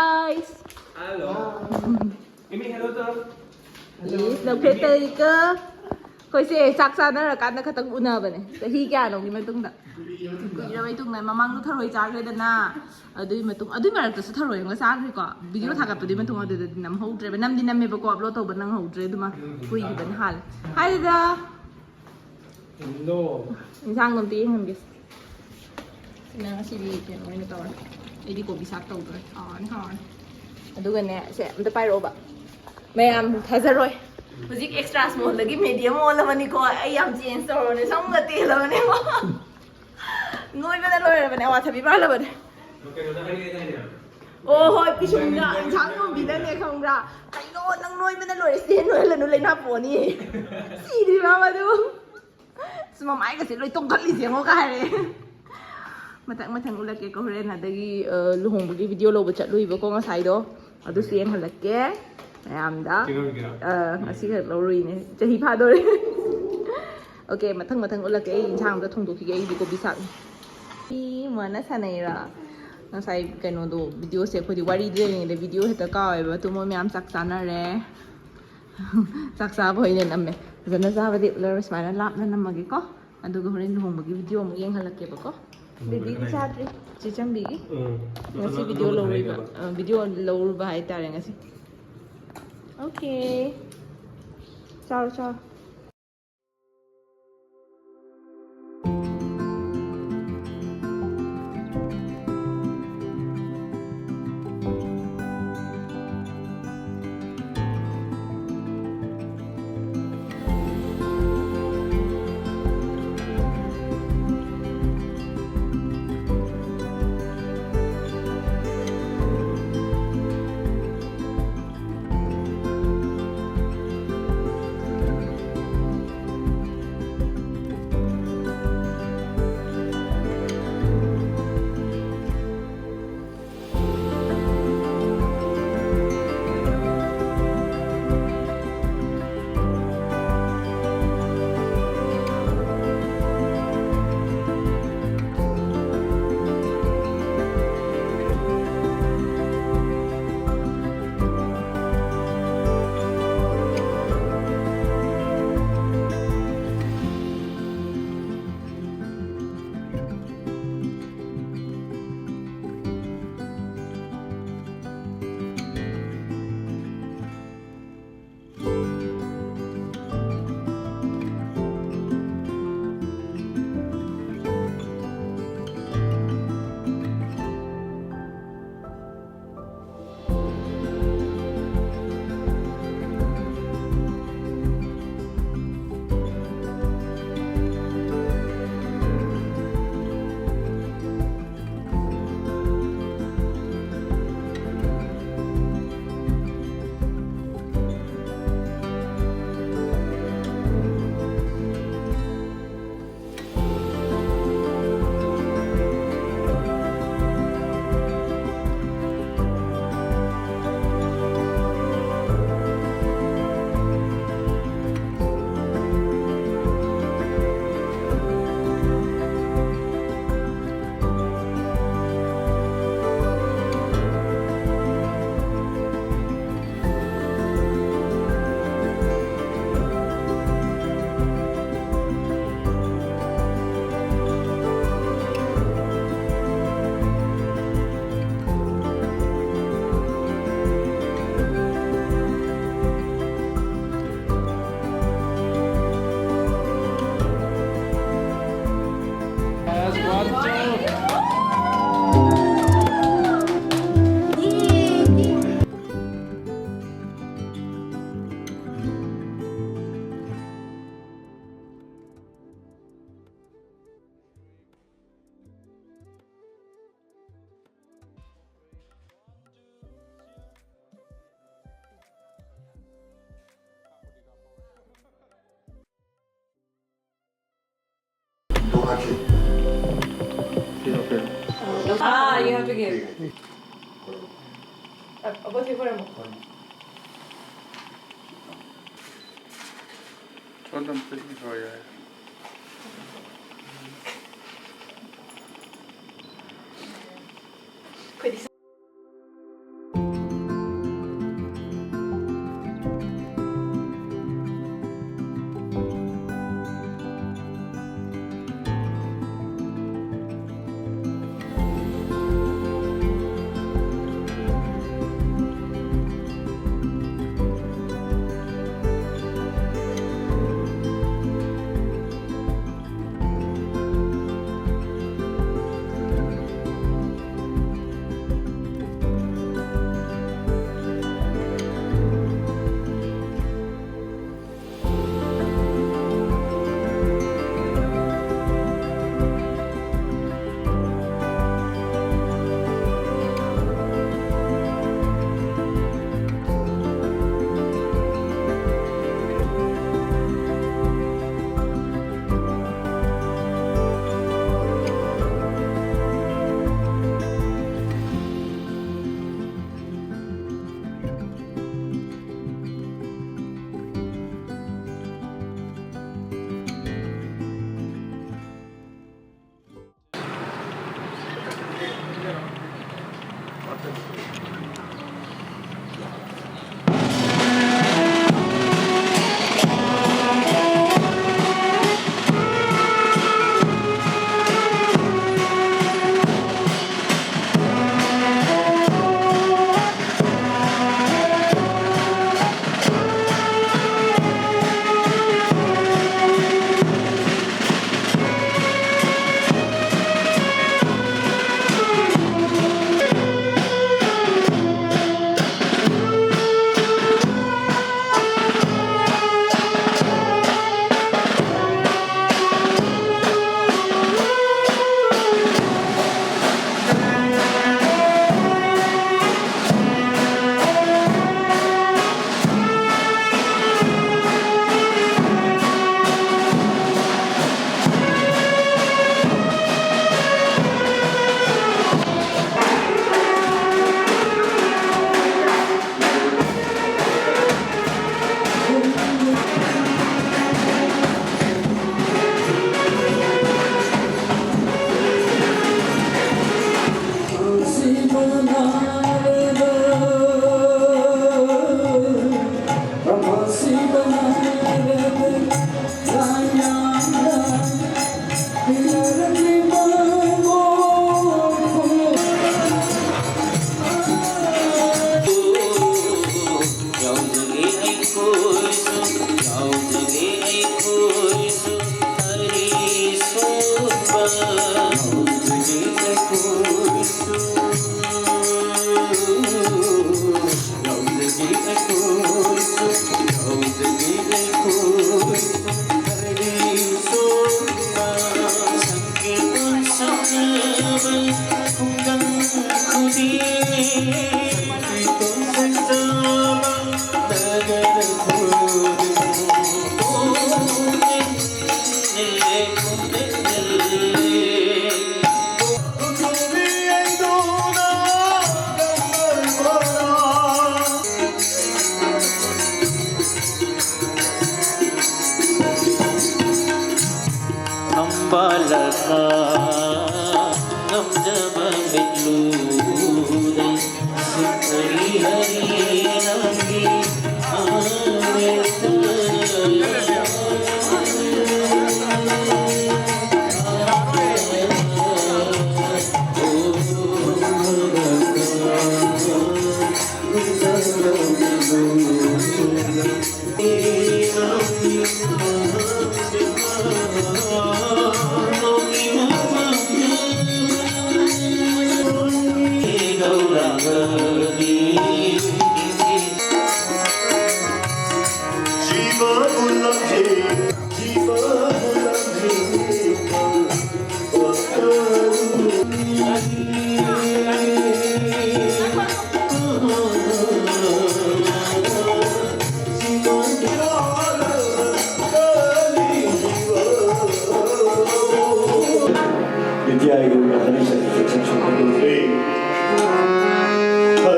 guys. Hello. Mimi, hello to. Yes, nag-prepare ka. Kasi saksa na rakan na katang una ba ne. Sahi kya no gimay tung da. Gimay tung na mamang no tharoi char re da na. Adui matung adui marak ta sa tharoi nga sa ri ko. Video thagat pudi matung adu da nam houdre ba nam din nam me ba ko upload to ba nang houdre duma. Kui gi ban hal. Hi da. Hello. Insang nom ti ngam gis. Nang si di ken mo ni tawar. Ai di ko bisak to ba. Ni ha. Adu ga ne se am ta pai ro ba. ไม่ยามท้ายจะรวยพอจิกเอ็กซ์ตร้าสมอลแล้วก็มีเดียมอลแล้ววันนี้ก็ไอ้ยามจีนสโตร์เนี่ยช่างเงตีแล้ววันนี้ว่างอยไปได้เลยวันนี้ว่าทำบีบ้าแล้ววันนี้โอ้โหพี่ชมจ้าช่างก็มีแล้วเนี่ยคำว่าไอ้โน่นั่งน้อยไม่ได้เลยเสียน้อยเลยนู่นเลยหน้าปวนี่สีดีมากมาดูสมองไอ้ก็เสียเลยตรงกันเลยเสียงโอกาสเลยมาถึงอุลาเกก็เรียนนะแต่กี้ลูกหงบุกี้วิดีโอเราไปจัดลุยไปก็ง่ายใส่ด้วยเอาดูเสียงหันละแกAmda. Masih kat lori ni. Jadi pada ni. Okay, matang ulah ke ini cang dah tunggu kita ini ko bisa. Ni mana sana ira. Nasai keno do video se ko di wari dia ni de video heta kau eba tu mo miam saksa na re. Saksa boy ni namme. Zana sa badi ular smile lap na namagi ko. Ando ko rin hong bagi video mo yang halak ke ba ko. Bibi sa tri. Cicang bi. Ngasi video lori ba. Video lori ba ai tare ngasi. Okay. Ciao, ciao. Ah, you have to give. Apa sih korang? Ondan peki ya. Kau di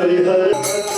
Hari Hari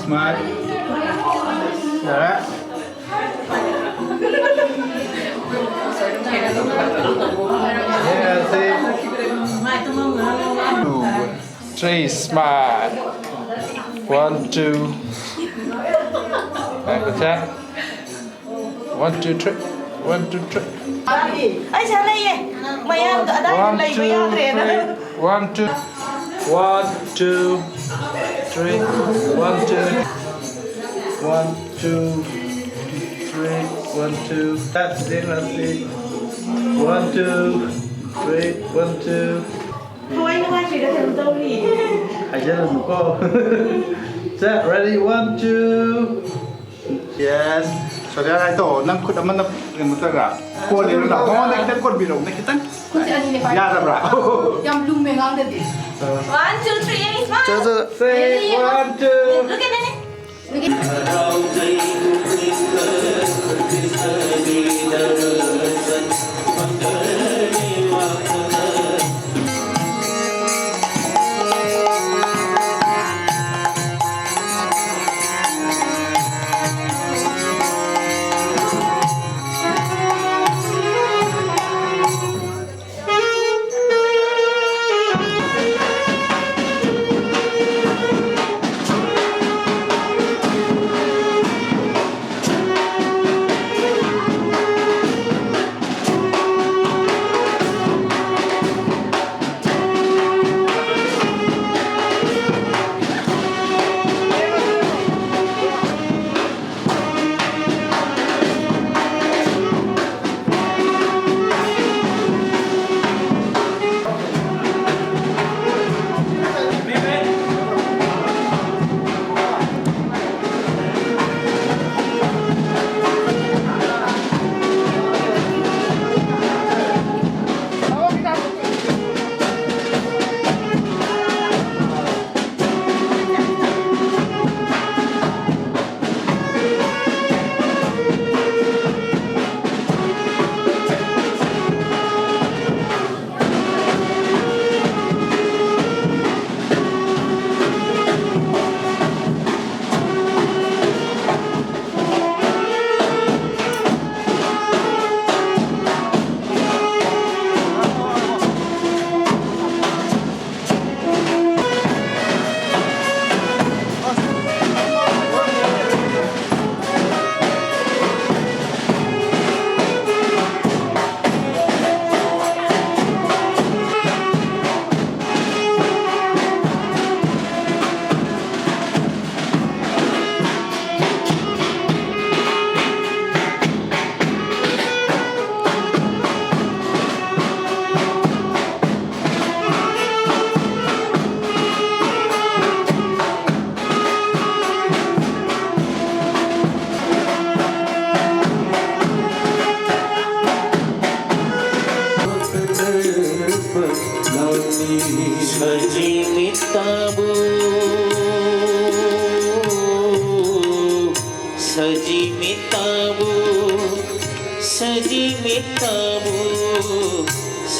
smile. Yeah. Yeah, see. 2, 3, smile. 1, 2. Right, check. 1, 2, 3. 1, 2, 3. Ay, sana eh. Maya, ada 1, lay 2, maya 3. 1, 2. 1, 2, 3. 1, 2. 1, 2, 3. 1, 2. That's it, let's see. 1, 2, 3. 1, 2. Thôi nó chỉ đã thành tông đi. I didn't go. Set, ready, 1, 2. Yes. So then I thought, nang kuda man na mutaga. Ko le na mo na kita ko bilong na kita. Kunci ani ni pak. Ya da bra. Yang belum mengang tadi. 1, 2, 3, smile. Just say 1, 2. Look at Nene. Look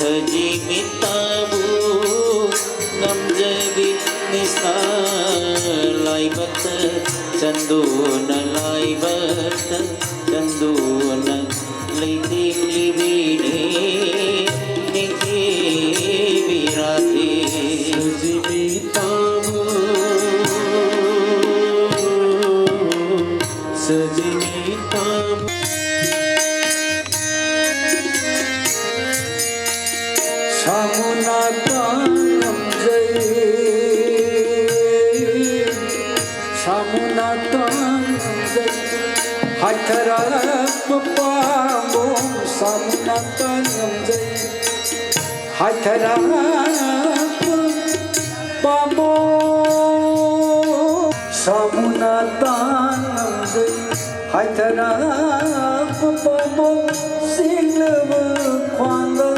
Heijingpot namjagi nista laibat canduna laibat canduna liting libini niki virati Heijingpot Samunatan Haitarak pepambung samunatan Haitarak pepambung samunatan Haitarak pepambung sing lebih kuanda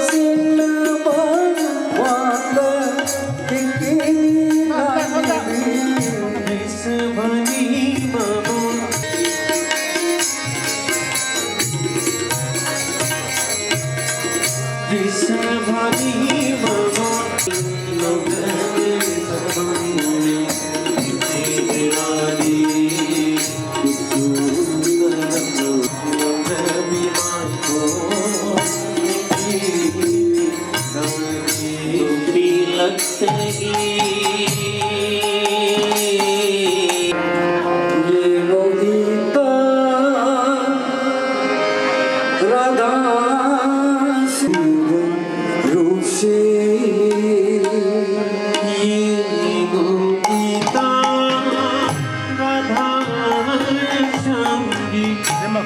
sing lebih kuanda kini lagi disebani mama disebani mama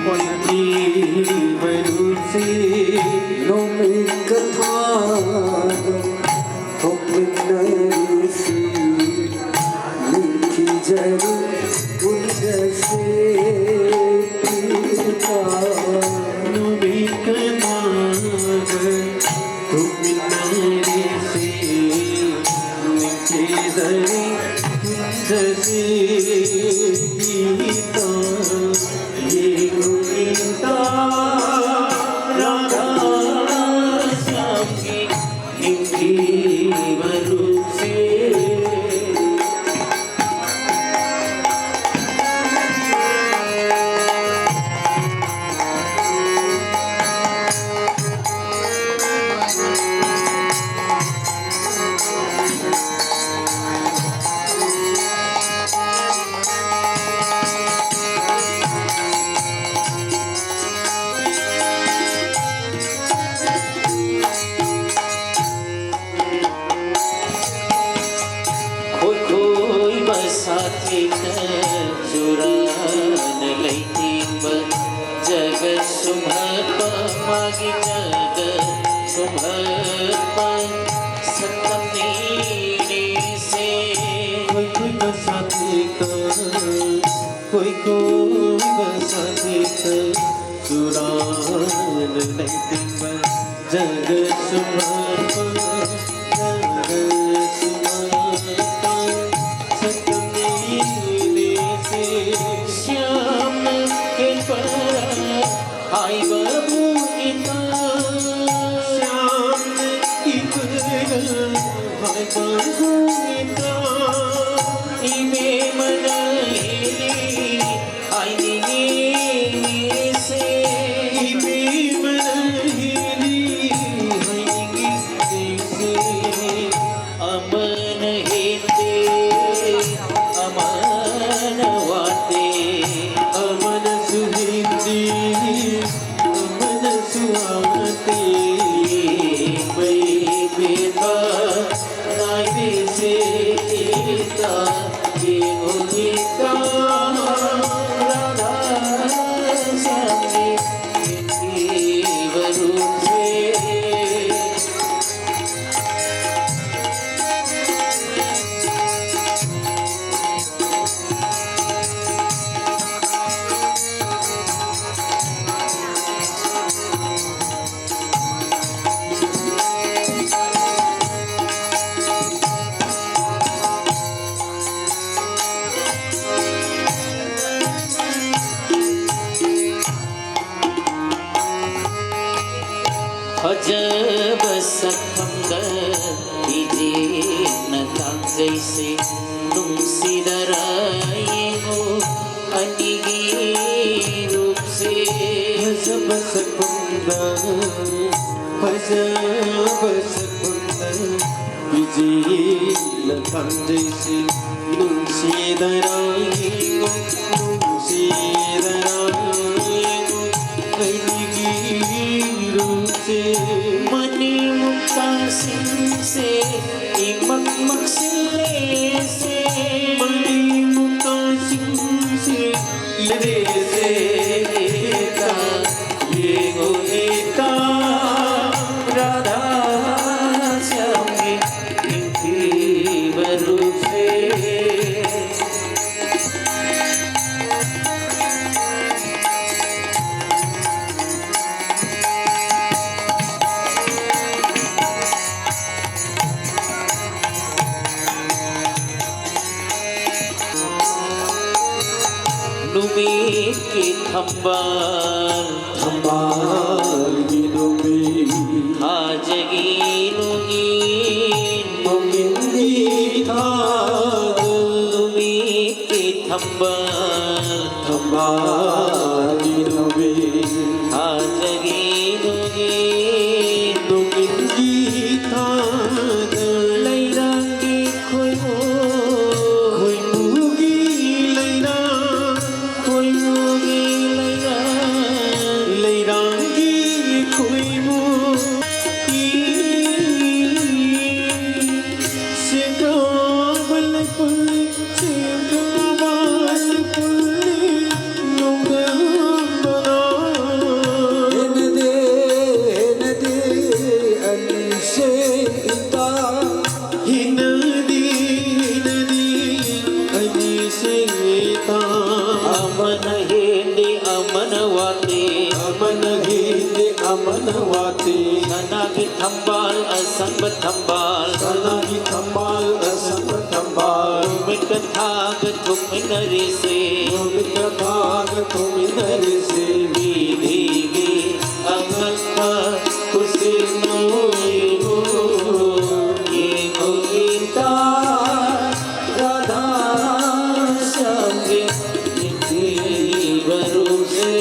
คนนะ बरूसी Nomi कथा थोपनसी लिखी जरू उनसे पीता नोमी कथा थोपनसी लिखी जरू उनसे पीता ये गुणिता राधा श्याम की इनकी बरूप से साथी चुरान लैती जग सुमप मागी जग सुमप सतमी से कोई बसाती कोई बसाती चुरान लैती जग सुमप श्याम के पर आई बाबू इतना श्याम की पर आई बाबू इतना इमे मन हेली आई नी से इमे मन हेली आई नी से अमन हेते अमन वाते अमन सुहिंदी अमन सुहाते मैं बेटा नाई से ईता ये होता राधा श्याम की बरूप से अजब सखंग दीजिए न ताम जैसे तुम सिदराए हो अनिगी रूप से अजब सखंग दीजिए न ताम जैसे तुम सिदराए हो अनिगी मनी मुक्ता सिंह से इमक मक्सिले से मनी मुक्ता सिंह से ये से का ये गोता राधा श्याम की बरूप से नुमी की थंबार थंबार की नुमी हाजगी नुगी नुगी था नुमी की थंबार थंबार की नुमी हाजगी नुगी नुगी था लैरांगी कोई मुगी लैरा कोई मुगी लैरा लैरांगी कोई मुगी से गावल पुल से गावल पुल लोग बना Sita Amana Hindi Amanawati Amana Hindi Amanawati Sanagi Thambal Asambat Thambal Sanagi Thambal Asambat Thambal Tumika Thag Tuminari Se Tumika Thag Tuminari Se Vidhigi Angakpa Kusino Ibu Ibu Ita Radha Shangi Niti Varuse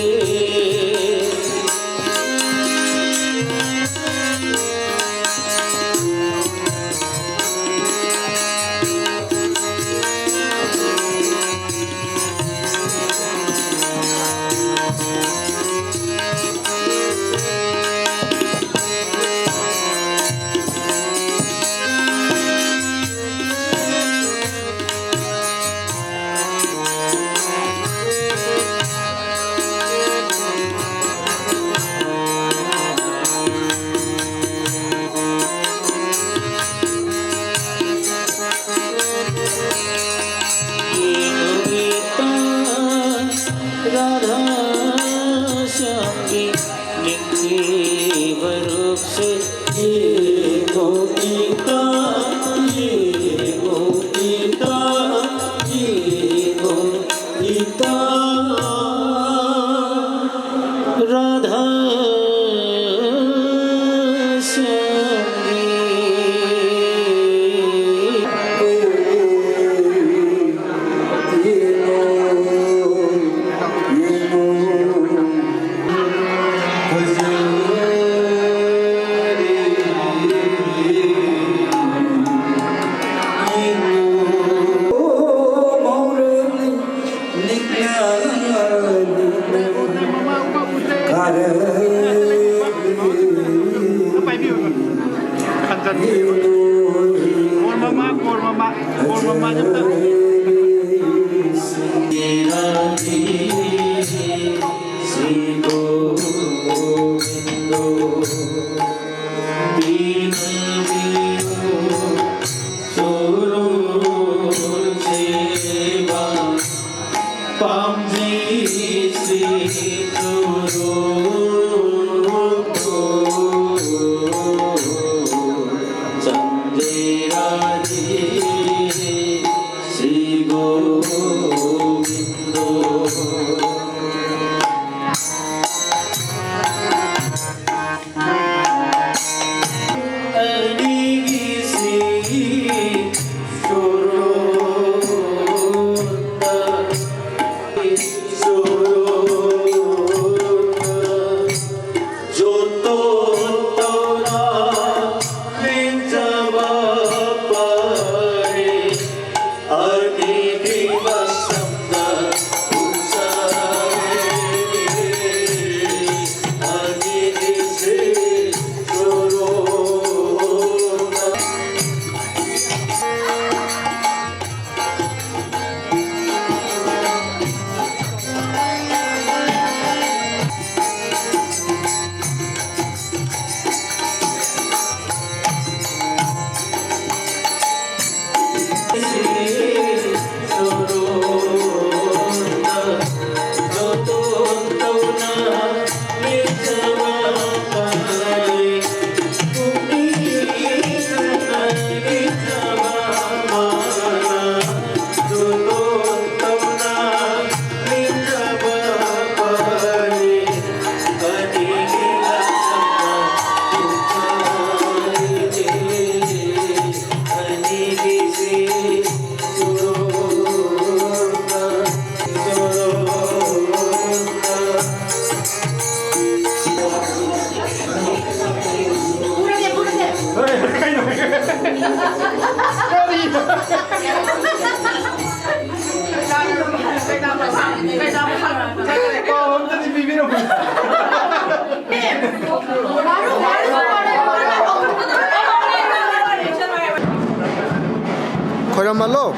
Koyramallo.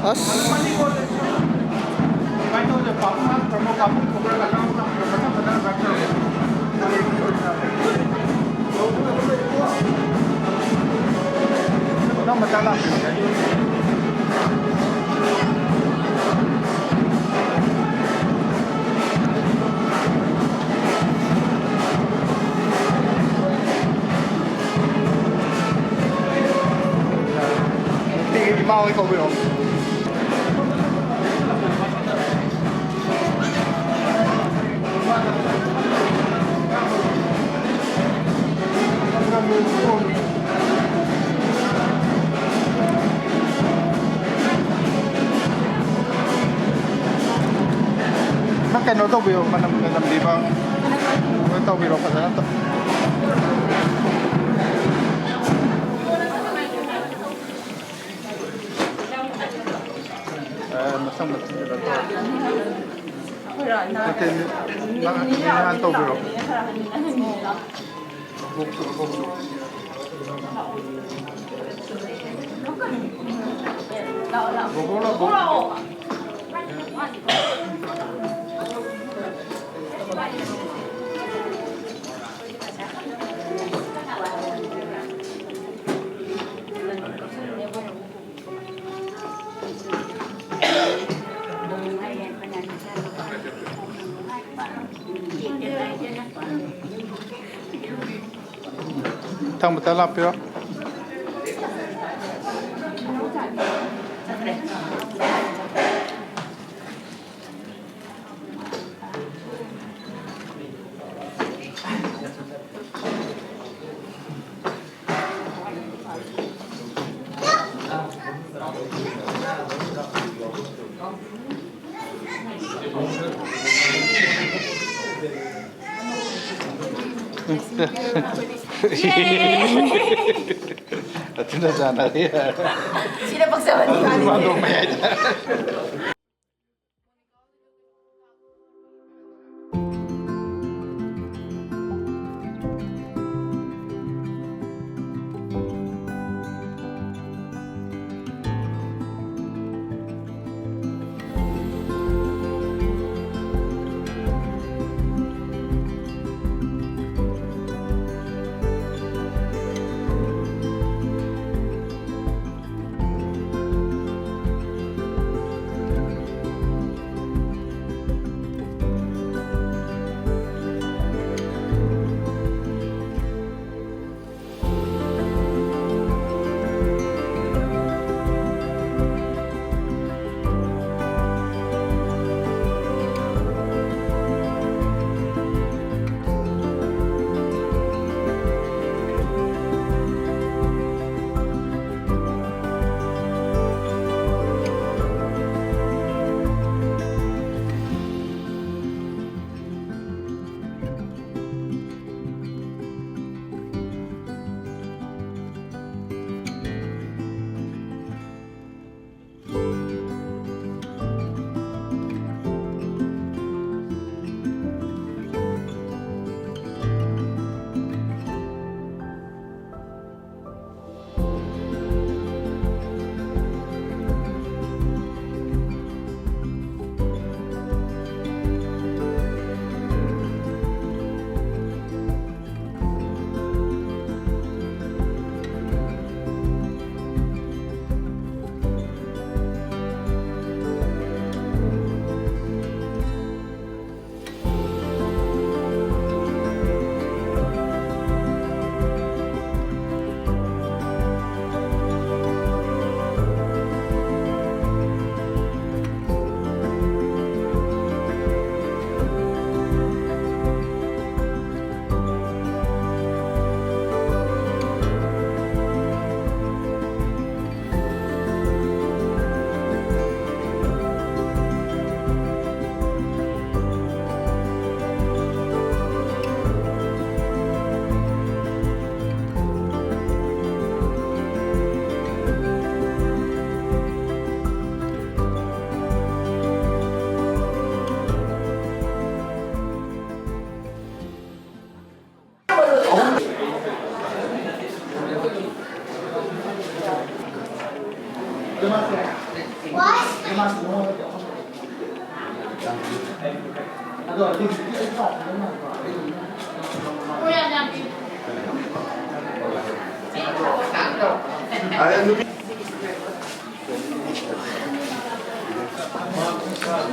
As mau cái không biết không nó cái nó tàu biểu mà làm gì vào cái tàu biểu phải là mà xong rồi thì là nó tên nó ăn tàu biểu thằng một tay lặp chưa Tidak sana ya. Sila pagsawan ka nila.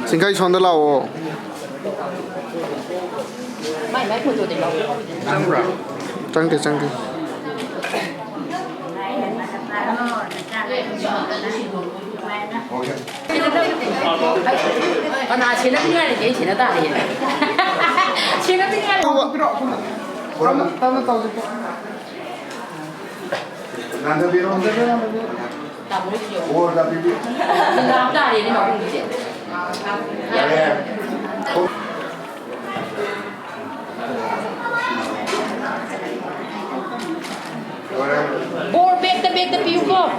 Xin khách chọn được nào? Mày mấy phụ được đâu? Trăng rồi. Trăng thì. 나 지난 시간에 제일 지나다 아니. 지난 시간에 Nanda biro, nanda biro. 나 모르죠. Oh, nanda biro. 나 앞다 아니 막 공기지. Bor bek the piu ko.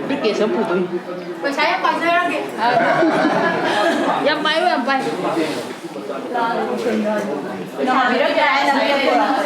Biết kìa sớm phụ tôi. Mày sai em bài rơi ra kìa. Em bay. Nó bị rớt ra, nó bị rớt ra.